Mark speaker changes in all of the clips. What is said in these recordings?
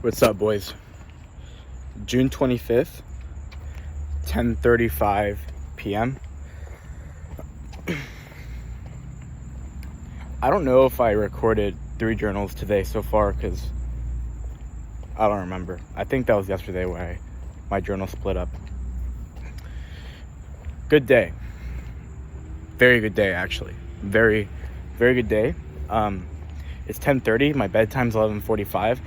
Speaker 1: What's up, boys? June 25th, 10:35 p.m. I don't know if I recorded 3 journals today so far because I don't remember. I think that was yesterday where my journal split up. Good day. Very good day, actually. Very, very good day. It's 10:30. My bedtime's 11:45.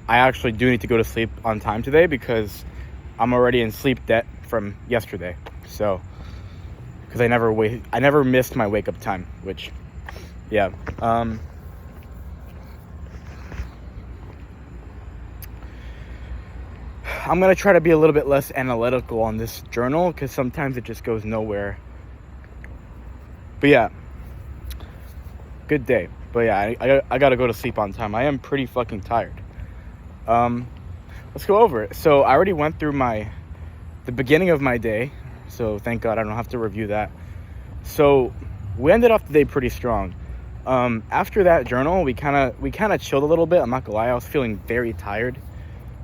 Speaker 1: I actually do need to go to sleep on time today because I'm already in sleep debt from yesterday. So, because I never missed my wake up time, which, yeah. I'm gonna try to be a little bit less analytical on this journal because sometimes it just goes nowhere. But yeah, good day. But yeah, I gotta go to sleep on time. I am pretty fucking tired. Let's go over it. So I already went through the beginning of my day, so thank God I don't have to review that. So we ended off the day pretty strong. After that journal, we kind of chilled a little bit. I'm not gonna lie, I was feeling very tired.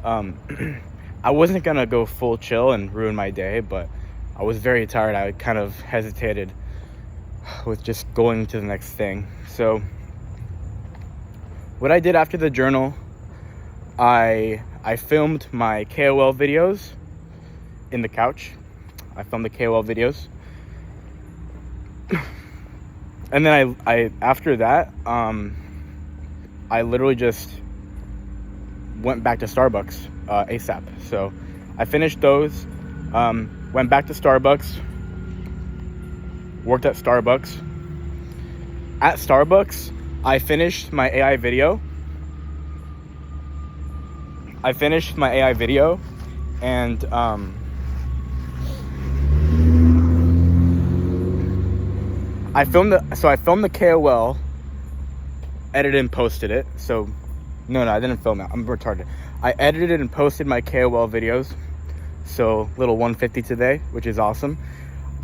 Speaker 1: I wasn't gonna go full chill and ruin my day, but I was very tired. I kind of hesitated with just going to the next thing. So what I did after the journal, I filmed my KOL videos in the couch. I filmed the KOL videos. And then I after that, I literally just went back to Starbucks ASAP. So I finished those, went back to Starbucks, worked at Starbucks. At Starbucks, I finished my AI video. And I filmed the KOL, edited and posted it. So no, I didn't film it. I'm retarded. I edited and posted my KOL videos. So little 150 today, which is awesome.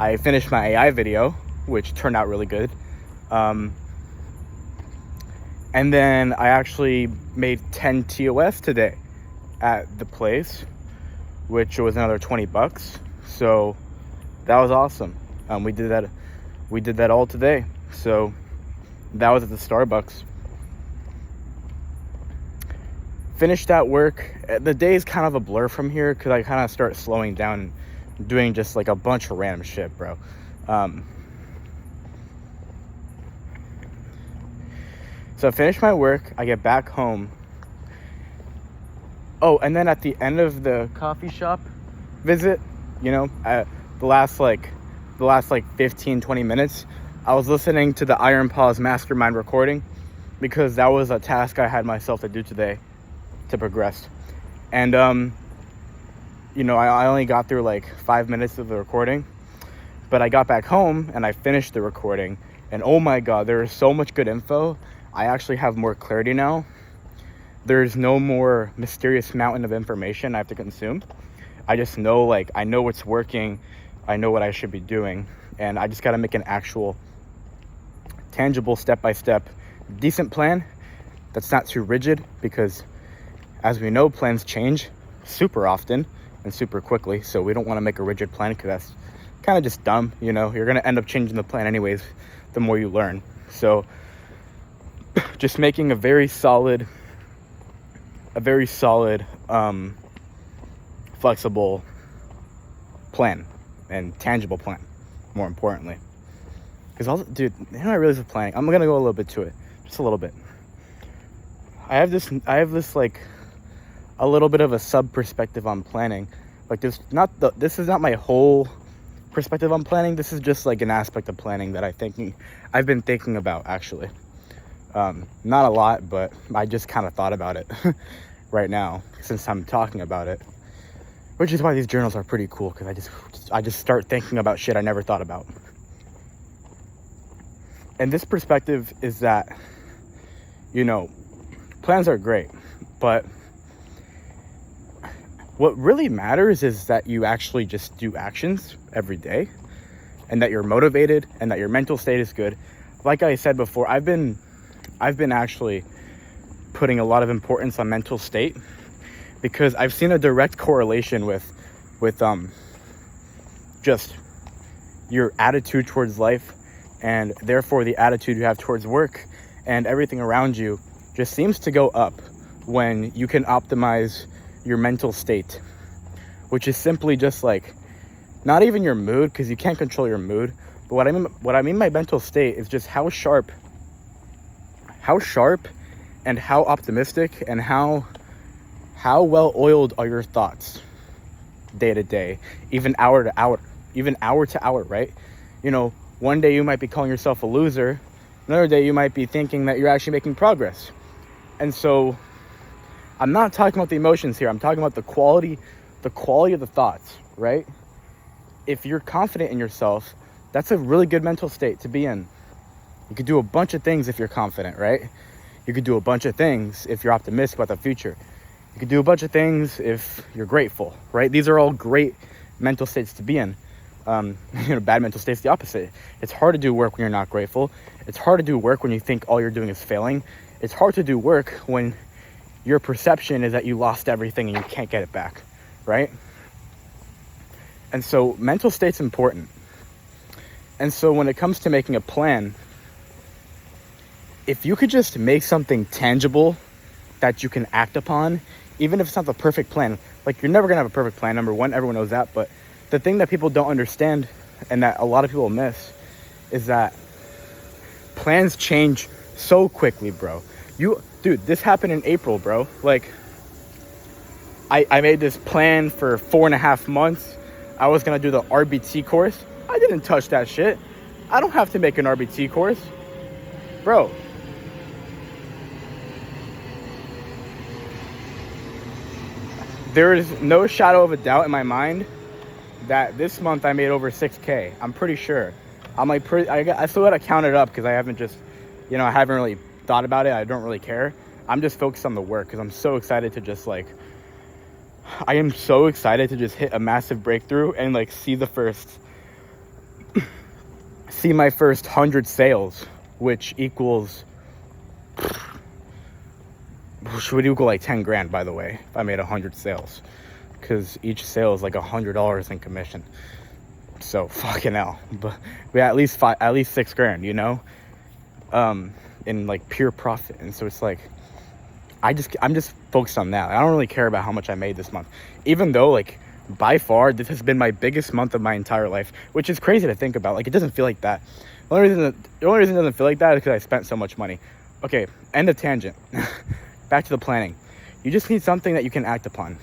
Speaker 1: I finished my AI video, which turned out really good. And then I actually made 10 TOS today at the place, which was another $20. So that was awesome. We did that all today. So that was at the Starbucks. Finished that work. The day is kind of a blur from here because I kind of start slowing down and doing just like a bunch of random shit, bro. So I finished my work. I get back home. Oh, and then at the end of the coffee shop visit, at the last 15, 20 minutes, I was listening to the Iron Paws Mastermind recording because that was a task I had myself to do today to progress. And, I only got through like 5 minutes of the recording, but I got back home and I finished the recording. And oh my God, there is so much good info. I actually have more clarity now. There's no more mysterious mountain of information I have to consume. I just know, I know what's working. I know what I should be doing. And I just got to make an actual, tangible, step-by-step, decent plan that's not too rigid because, as we know, plans change super often and super quickly. So we don't want to make a rigid plan because that's kind of just dumb. You're going to end up changing the plan anyways the more you learn. So just making a very solid, flexible plan and tangible plan, more importantly. Because I realize with planning, I'm gonna go a little bit to it, just a little bit. I have this a little bit of a sub perspective on planning. This is not my whole perspective on planning. This is just like an aspect of planning that I've been thinking about actually. Not a lot, but I just kind of thought about it right now since I'm talking about it, which is why these journals are pretty cool because I just start thinking about shit I never thought about. And this perspective is that, plans are great, but what really matters is that you actually just do actions every day and that you're motivated and that your mental state is good. Like I said before, I've been actually putting a lot of importance on mental state because I've seen a direct correlation with just your attitude towards life, and therefore the attitude you have towards work and everything around you just seems to go up when you can optimize your mental state, which is simply just like, not even your mood, because you can't control your mood, but what I mean by mental state is just how sharp and how optimistic and how well oiled are your thoughts day to day, even hour to hour, right? You know, one day you might be calling yourself a loser, another day you might be thinking that you're actually making progress. And so I'm not talking about the emotions here, I'm talking about the quality of the thoughts, right? If you're confident in yourself, that's a really good mental state to be in. You could do a bunch of things if you're confident, right? You could do a bunch of things if you're optimistic about the future. You could do a bunch of things if you're grateful, right? These are all great mental states to be in. Bad mental state's the opposite. It's hard to do work when you're not grateful. It's hard to do work when you think all you're doing is failing. It's hard to do work when your perception is that you lost everything and you can't get it back, right? And so mental state's important. And so when it comes to making a plan, if you could just make something tangible that you can act upon, even if it's not the perfect plan, like you're never gonna have a perfect plan, number one, everyone knows that, but the thing that people don't understand and that a lot of people miss is that plans change so quickly, bro. Dude, this happened in April, bro. Like, I made this plan for 4.5 months. I was gonna do the RBT course. I didn't touch that shit. I don't have to make an RBT course. Bro. There is no shadow of a doubt in my mind that this month I made over 6K. I'm pretty sure. I still gotta count it up because I haven't I haven't really thought about it. I don't really care. I'm just focused on the work because I'm so excited to just I am so excited to just hit a massive breakthrough and see my first 100 sales, which would equal 10 grand, by the way, if I made 100 sales, because each sale is $100 in commission. So fucking hell, but we at least 6 grand, in pure profit. And so it's I'm just focused on that. I don't really care about how much I made this month, even though by far this has been my biggest month of my entire life, which is crazy to think about. It doesn't feel like that. The only reason it doesn't feel like that is because I spent so much money. Okay, end of tangent. Back to the planning. You just need something that you can act upon,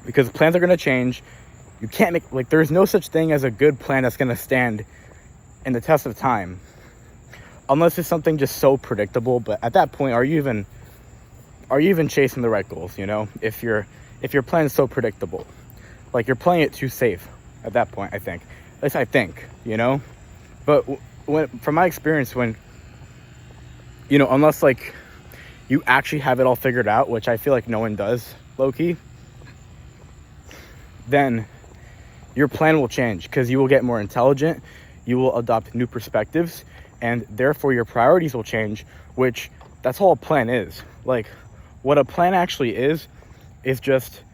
Speaker 1: because plans are going to change. You can't make there's no such thing as a good plan that's going to stand in the test of time, unless it's something just so predictable. But at that point, are you even chasing the right goals? If your plan is so predictable, you're playing it too safe at that point. I think, at least I think, But from my experience, when unless you actually have it all figured out, which I feel like no one does, low-key, then your plan will change because you will get more intelligent, you will adopt new perspectives, and therefore your priorities will change, which that's all a plan is. What a plan actually is just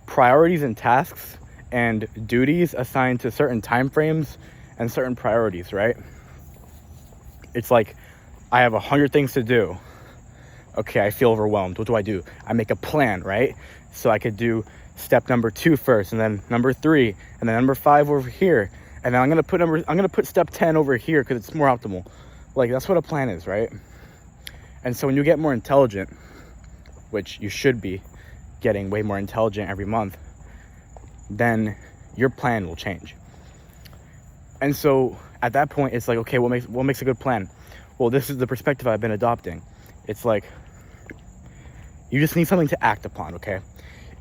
Speaker 1: priorities and tasks and duties assigned to certain time frames and certain priorities, right? It's I have 100 things to do. Okay, I feel overwhelmed. What do? I make a plan, right? So I could do step number 2 first, and then number 3, and then number 5 over here, and then I'm gonna put step 10 over here because it's more optimal. That's what a plan is, right? And so when you get more intelligent, which you should be getting way more intelligent every month, then your plan will change. And so at that point, it's okay, what makes a good plan? Well, this is the perspective I've been adopting. It's you just need something to act upon, okay?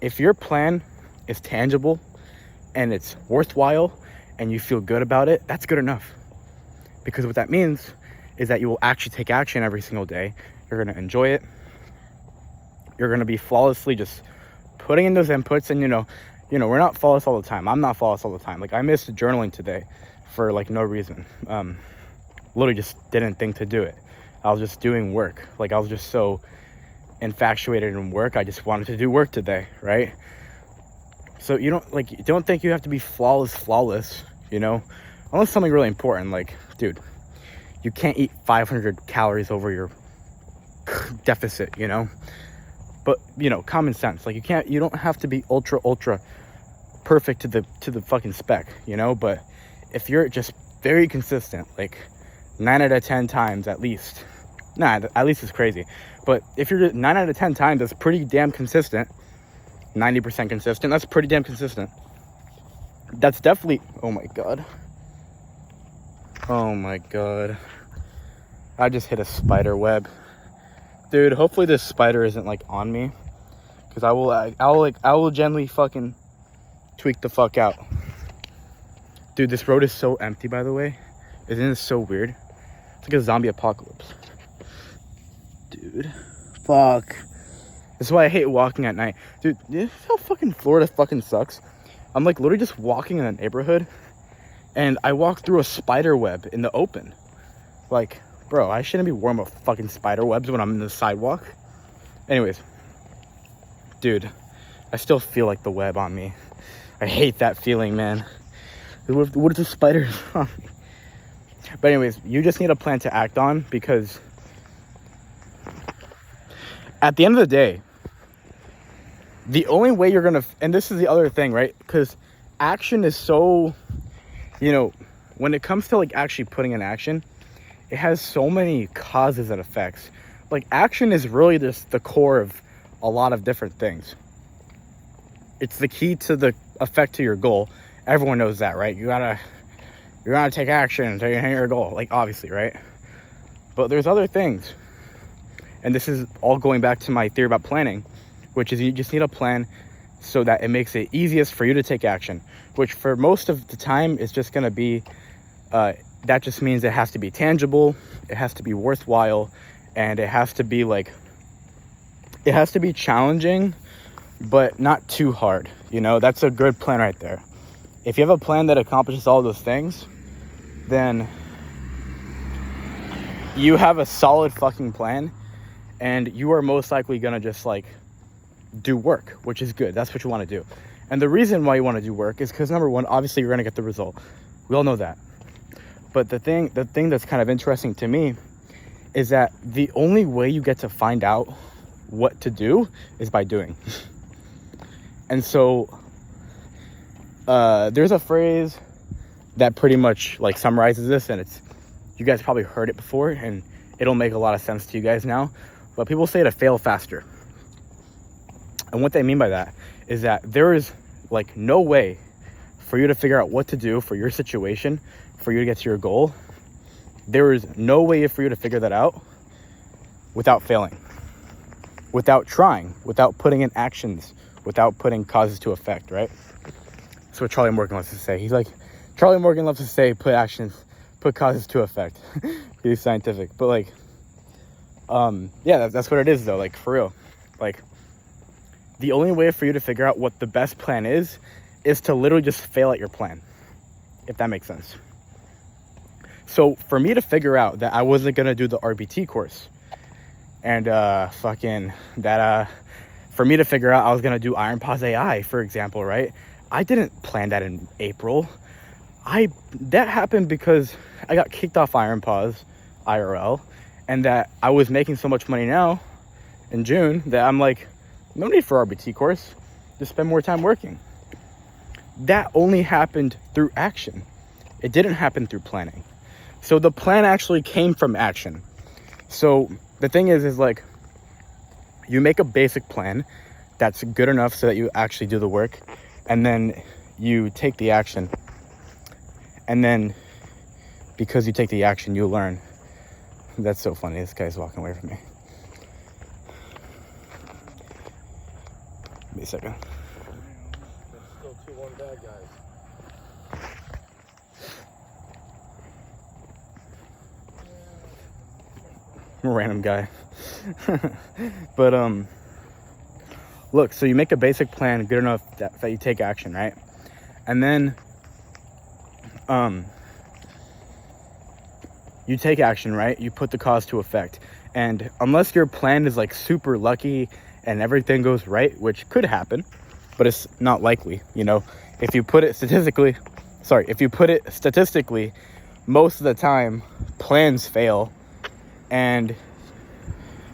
Speaker 1: If your plan is tangible and it's worthwhile and you feel good about it, that's good enough. Because what that means is that you will actually take action every single day. You're going to enjoy it. You're going to be flawlessly just putting in those inputs. And, we're not flawless all the time. I'm not flawless all the time. I missed journaling today for no reason. Literally just didn't think to do it. I was just doing work. I was just so infatuated in work. I just wanted to do work today, right? So you don't think you have to be flawless, you know, unless something really important. Like, dude, you can't eat 500 calories over your deficit, you know. But, you know, common sense. Like, you don't have to be ultra perfect to the fucking spec, you know. But if you're just very consistent, like 9 out of 10 times at least, at least it's crazy, but if you're 9 out of 10 times, that's pretty damn consistent. 90% consistent, that's pretty damn consistent. That's definitely, oh my god, I just hit a spider web, dude. Hopefully this spider isn't like on me, because I will gently fucking tweak the fuck out. Dude, this road is so empty, by the way. Isn't it so weird? It's like a zombie apocalypse, dude. Fuck. This is why I hate walking at night, dude. This is how fucking Florida fucking sucks. I'm like literally just walking in a neighborhood, and I walk through a spider web in the open. Like, bro, I shouldn't be worrying about fucking spider webs when I'm in the sidewalk. Anyways, dude, I still feel like the web on me. I hate that feeling, man. What if the spider's on me? But anyways, you just need a plan to act on, because at the end of the day, the only way you're gonna, and this is the other thing, right? Because action is so, you know, when it comes to like actually putting in action, it has so many causes and effects. Like, action is really just the core of a lot of different things. It's the key to the effect to your goal. Everyone knows that, right? You gotta take action to hit your goal, like, obviously, right? But there's other things, and this is all going back to my theory about planning, which is you just need a plan so that it makes it easiest for you to take action, which for most of the time is just going to be, that just means it has to be tangible, it has to be worthwhile, and it has to be like, it has to be challenging, but not too hard. You know, that's a good plan right there. If you have a plan that accomplishes all those things, then you have a solid fucking plan, and you are most likely gonna just like do work, which is good. That's what you want to do. And the reason why you want to do work is because, number one, obviously you're gonna get the result. We all know that. But the thing that's kind of interesting to me is that the only way you get to find out what to do is by doing. And so there's a phrase that pretty much like summarizes this, and it's, you guys probably heard it before, and it'll make a lot of sense to you guys now, but people say to fail faster. And what they mean by that is that there is like no way for you to figure out what to do for your situation, for you to get to your goal. There is no way for you to figure that out without failing, without trying, without putting in actions, without putting causes to effect, right? That's what Charlie Morgan loves to say. He's like, Charlie Morgan loves to say, put causes to effect. He's scientific. But like, yeah, that's what it is though, like, for real. Like, the only way for you to figure out what the best plan is to literally just fail at your plan, if that makes sense. So for me to figure out that I wasn't gonna do the RBT course, and for me to figure out I was gonna do Iron Pause AI, for example, right? I didn't plan that in April. That happened because I got kicked off Iron Pause IRL, and that I was making so much money now in June that I'm like, no need for RBT course, just spend more time working. That only happened through action. It didn't happen through planning. So the plan actually came from action. So the thing is like, you make a basic plan that's good enough so that you actually do the work, and then you take the action. And then because you take the action, you learn. That's so funny. This guy's walking away from me. Give me a second.
Speaker 2: Still 2-1 bad guys.
Speaker 1: Random guy. But look, so you make a basic plan good enough that you take action, right? And then you take action, right? You put the cause to effect. And unless your plan is like super lucky and everything goes right, which could happen, but it's not likely, you know. If you put it statistically, most of the time plans fail and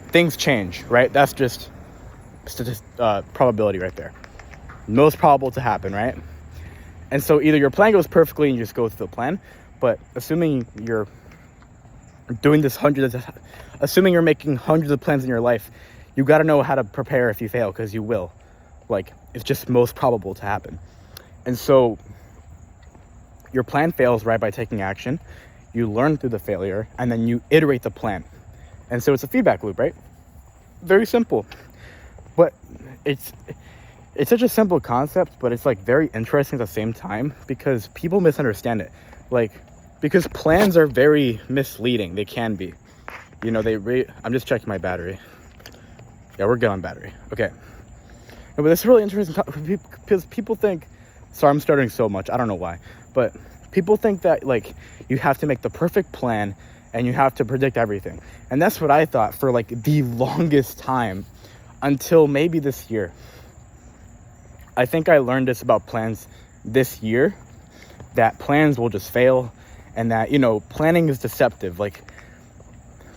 Speaker 1: things change, right? That's just probability right there. Most probable to happen, right? And so either your plan goes perfectly and you just go through the plan, but assuming you're making hundreds of plans in your life, you got to know how to prepare if you fail, because you will. Like, it's just most probable to happen. And so your plan fails right by taking action. You learn through the failure, and then you iterate the plan. And so it's a feedback loop, right? Very simple. But it's such a simple concept, but it's like very interesting at the same time, because people misunderstand it. Like, because plans are very misleading. They can be. You know, I'm just checking my battery. Yeah, we're good on battery. Okay. No, but this is really interesting because people think, sorry, I'm stuttering so much. I don't know why. But people think that, like, you have to make the perfect plan and you have to predict everything. And that's what I thought for, like, the longest time, until maybe this year. I think I learned this about plans this year, that plans will just fail, and that, you know, planning is deceptive. Like,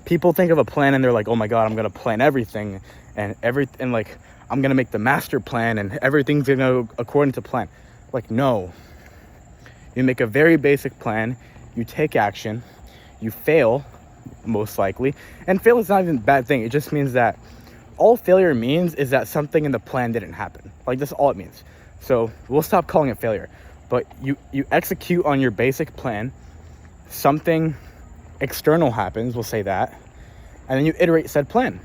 Speaker 1: people think of a plan and they're like, oh my God, I'm going to plan everything and like, I'm going to make the master plan and everything's going to go according to plan. Like, no. You make a very basic plan, you take action, you fail, most likely. And fail is not even a bad thing. It just means that all failure means is that something in the plan didn't happen. Like, that's all it means. So we'll stop calling it failure. But you execute on your basic plan, something external happens, we'll say that, and then you iterate said plan,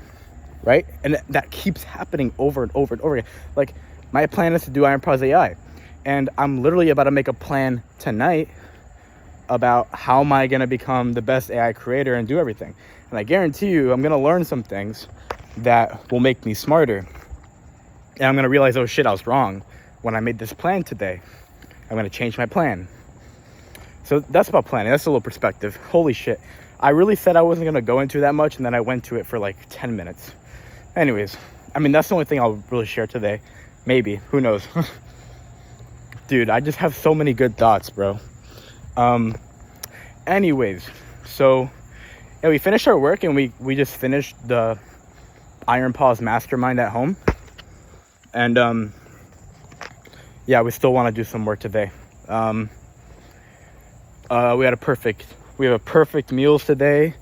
Speaker 1: right? And that keeps happening over and over and over again. Like, my plan is to do Iron Paws AI, and I'm literally about to make a plan tonight about how am I going to become the best AI creator and do everything. And I guarantee you, I'm going to learn some things that will make me smarter. And I'm going to realize, oh shit, I was wrong when I made this plan today. I'm going to change my plan. So that's about planning. That's a little perspective. Holy shit. I really said I wasn't going to go into that much, and then I went to it for like 10 minutes. Anyways, I mean, that's the only thing I'll really share today. Maybe. Who knows? Dude, I just have so many good thoughts, bro. Anyways, so yeah, we finished our work, and we just finished the Iron Paws Mastermind at home. And yeah, we still want to do some work today. We have a perfect meals today.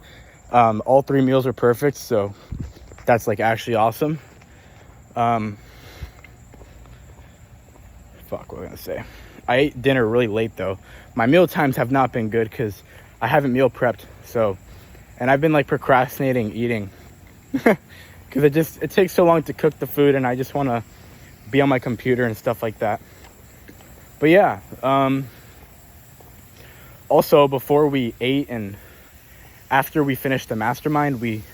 Speaker 1: All 3 meals are perfect, so that's like actually awesome. Fuck, what was I gonna say? I ate dinner really late though. My meal times have not been good because I haven't meal prepped. So, and I've been like procrastinating eating because it takes so long to cook the food, and I just want to be on my computer and stuff like that. But yeah, also before we ate and after we finished the mastermind, we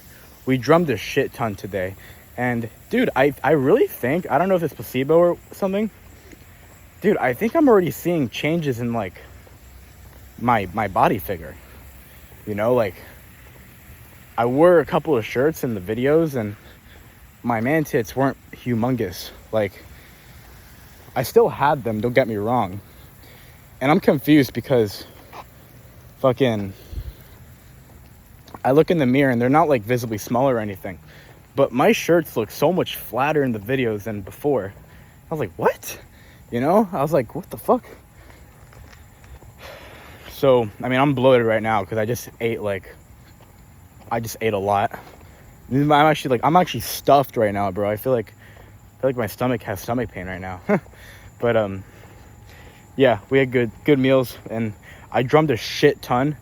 Speaker 1: drummed a shit ton today. And dude, I really think, I don't know if it's placebo or something, dude, I think I'm already seeing changes in like my body figure. You know, like I wore a couple of shirts in the videos and my man tits weren't humongous. Like, I still had them, don't get me wrong. And I'm confused because fucking I look in the mirror and they're not like visibly smaller or anything, but my shirts look so much flatter in the videos than before. I was like, what? You know, I was like, what the fuck? So, I mean, I'm bloated right now because I just ate a lot. I'm actually stuffed right now, bro. I feel like my stomach has stomach pain right now. But yeah, we had good meals, and I drummed a shit ton.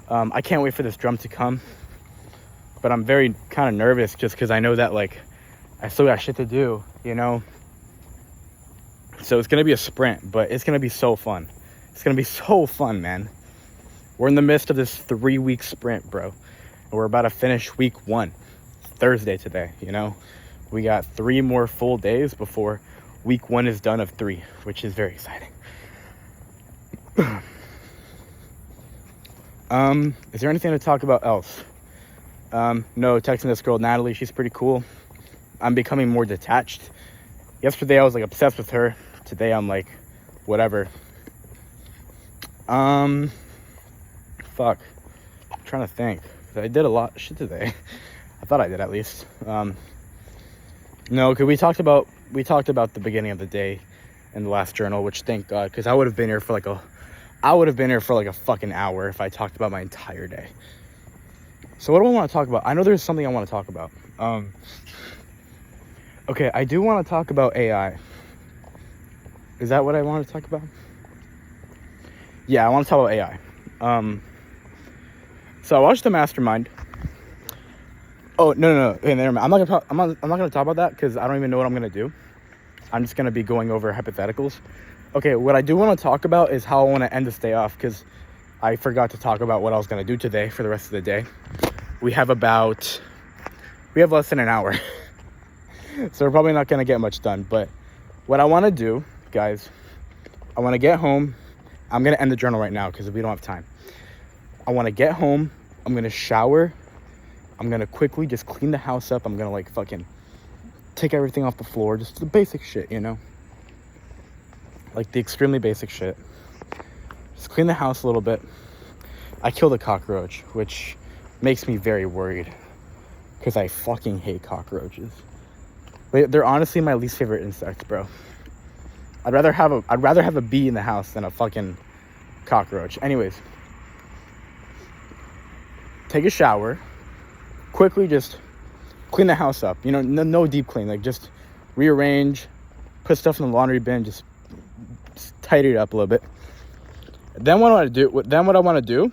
Speaker 1: I can't wait for this drum to come, but I'm very kind of nervous just because I know that like I still got shit to do, you know. So it's gonna be a sprint, but it's gonna be so fun. It's gonna be so fun, man. We're in the midst of this 3-week sprint, bro, and we're about to finish week 1 Thursday today. You know, we got 3 more full days before week 1 is done of 3, which is very exciting. Is there anything to talk about else? No, texting this girl Natalie, she's pretty cool. I'm becoming more detached. Yesterday I was like obsessed with her. Today I'm like whatever. Fuck, I'm trying to think. I did a lot of shit today. I thought I did, at least. No, because we talked about the beginning of the day in the last journal, which thank God, because I would have been here for like a fucking hour if I talked about my entire day. So what do I want to talk about? I know there's something I want to talk about. Okay, I do want to talk about AI. Is that what I want to talk about? Yeah, I want to talk about AI. So I watched The Mastermind. Oh, no. Hey, never mind. I'm not gonna talk about that because I don't even know what I'm gonna do. I'm just gonna be going over hypotheticals. Okay, what I do want to talk about is how I want to end this day off, because I forgot to talk about what I was gonna do today for the rest of the day. We have less than an hour. So we're probably not gonna get much done. But what I want to do, guys, I want to get home. I'm gonna end the journal right now because we don't have time. I want to get home. I'm gonna shower. I'm gonna quickly just clean the house up. I'm gonna like fucking take everything off the floor, just the basic shit, you know, like the extremely basic shit. Just clean the house a little bit. I killed a cockroach, which makes me very worried because I fucking hate cockroaches. They're honestly my least favorite insects, bro. I'd rather have a bee in the house than a fucking cockroach. Anyways, take a shower, quickly just clean the house up. You know, no deep clean, like just rearrange, put stuff in the laundry bin, just tidy it up a little bit. Then what I want to do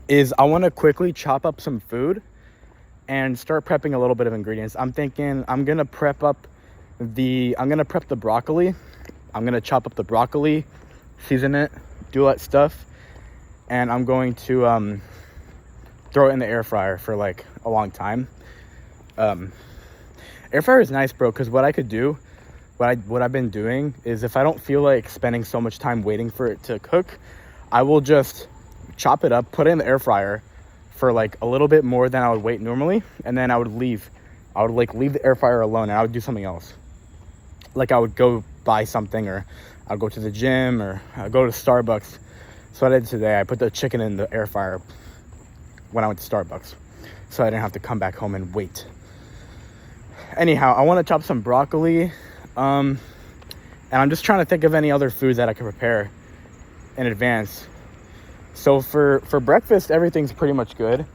Speaker 1: is I want to quickly chop up some food and start prepping a little bit of ingredients. I'm thinking I'm gonna prep the broccoli. I'm gonna chop up the broccoli, season it, do all that stuff, and I'm going to throw it in the air fryer for like a long time. Air fryer is nice, bro, because what I've been doing is, if I don't feel like spending so much time waiting for it to cook, I will just chop it up, put it in the air fryer for like a little bit more than I would wait normally, and then I would leave the air fryer alone, and I would do something else. Like I would go buy something, or I'll go to the gym, or I'll go to Starbucks. So what I did today, I put the chicken in the air fryer when I went to Starbucks, so I didn't have to come back home and wait. Anyhow, I want to chop some broccoli, and I'm just trying to think of any other foods that I can prepare in advance. So for breakfast, everything's pretty much good,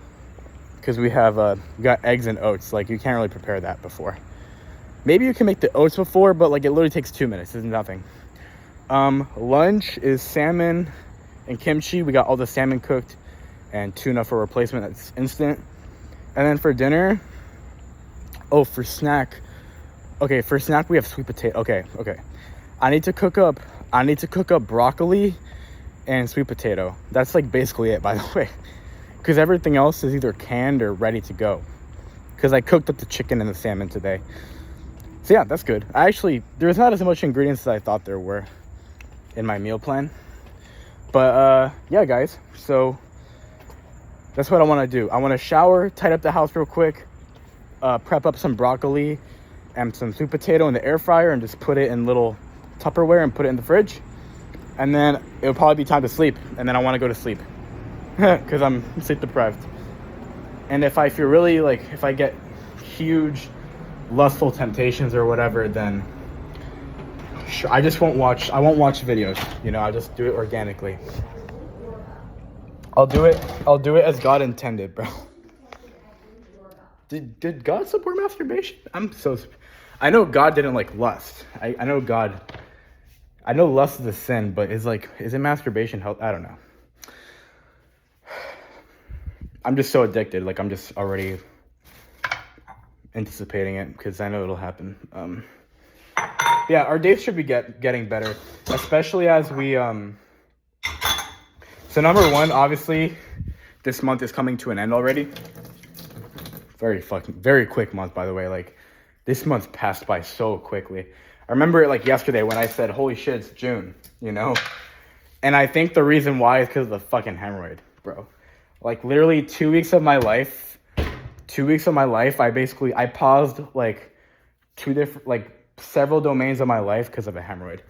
Speaker 1: because we got eggs and oats. Like, you can't really prepare that before. Maybe you can make the oats before, but like it literally takes 2 minutes. It's nothing. Lunch is salmon and kimchi. We got all the salmon cooked, and tuna for replacement. That's instant. And then for dinner, for snack we have sweet potato. Okay. I need to cook up broccoli and sweet potato. That's like basically it, by the way, because everything else is either canned or ready to go, because I cooked up the chicken and the salmon today. So yeah, that's good. There's not as much ingredients as I thought there were in my meal plan. But yeah, guys, so that's what I want to do. I want to shower, tidy up the house real quick, prep up some broccoli and some sweet potato in the air fryer, and just put it in little Tupperware and put it in the fridge. And then it'll probably be time to sleep, and then I want to go to sleep because I'm sleep deprived. And if I feel really like, if I get huge lustful temptations or whatever, then I won't watch videos, you know. I'll just do it organically. I'll do it as God intended, bro. Did God support masturbation? I know God didn't like lust. I know lust is a sin, but is it masturbation health? I don't know. I'm just so addicted. Like, I'm just already anticipating it because I know it'll happen. Yeah, our days should be getting better, especially as we so number one, obviously this month is coming to an end already. Very quick month, by the way. Like, this month passed by so quickly. I remember it like yesterday when I said, holy shit, it's June, you know? And I think the reason why is because of the fucking hemorrhoid, bro. Like literally 2 weeks of my life. 2 weeks of my life, I paused like several domains of my life because of a hemorrhoid.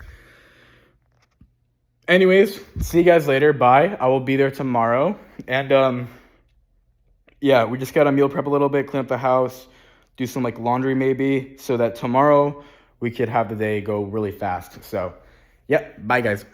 Speaker 1: Anyways, see you guys later. Bye. I will be there tomorrow. And yeah, we just gotta meal prep a little bit, clean up the house, do some like laundry maybe, so that tomorrow we could have the day go really fast. So yeah, bye guys.